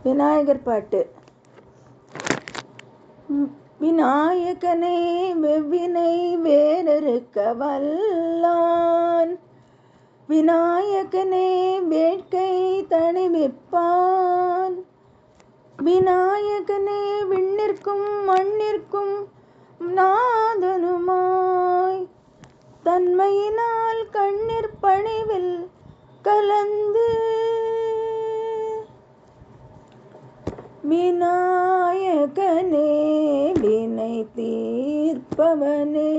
விநாயகர் பாட்டு. விநாயகனே வெவ்வினை வேறறுக்க வல்லான், விநாயகனே வேட்கை தணிவிப்பான், விநாயகனே விண்ணிற்கும் மண்ணிற்கும் நாதனுமாய், தன்மையினால் கண்ணீர் பணிவில் கலந்து, விநாயகனே வினை தீர்ப்பவனே,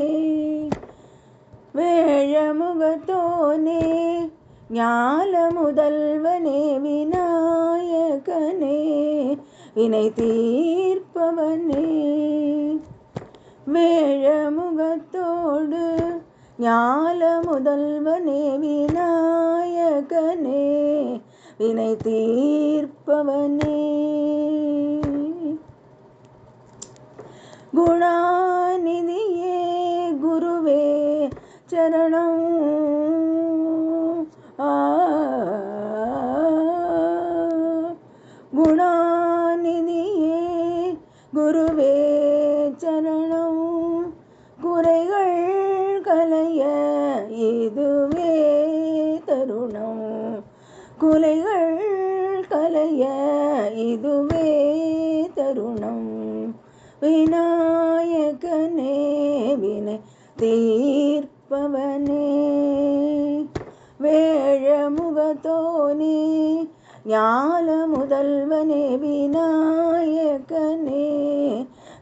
வேழமுகத்தோனே ஞால முதல்வனே, விநாயகனே வினை தீர்ப்பவனே, வேழமுகத்தோடு ஞால முதல்வனே, விநாயகனே வினை தீர்ப்பவனே, குணாநிதியே குருவே சரணம், குணாநிதியே குருவே சரணம், குறைகள் களைய இதுவே தருணம், குலைகள் களைய இதுவே தருணம், விநாயகனே வினை தீர்ப்பவனே, வேழமுகத்தோனே ஞால முதல்வனே, விநாயகனே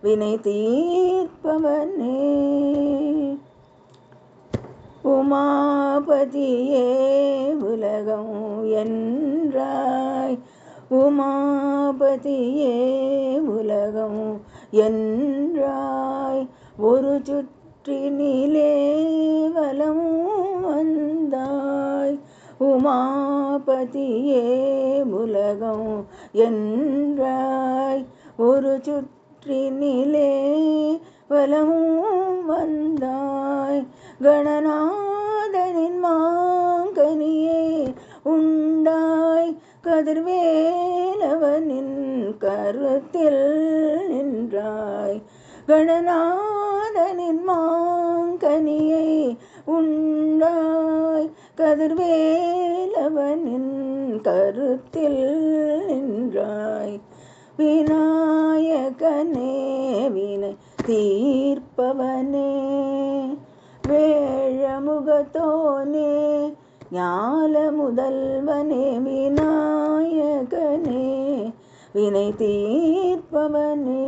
வினை தீர்ப்பவனே, உமாபதியே உலகம் என்றாய், உமாபதியே உலகம் என்றாய், ஒரு சுற்றினிலே வலம் வந்தாய், உமாபதியே உலகம் என்றாய், ஒரு சுற்றினிலே வலம் வந்தாய், கணநாதனின் மாங்கனியே உண்டாய், கதிர்வேலவனின் கருத்தில் நின்றாய், கணநாதனின் மாங்கனியை உண்டாய், கதிர்வேலவனின் கருத்தில் நின்றாய், விநாயகனே வினை தீர்ப்பவனே, வேழமுகத்தோனே ஞால முதல்வனே, விநாயகனே வினை தீர்ப்பவனே.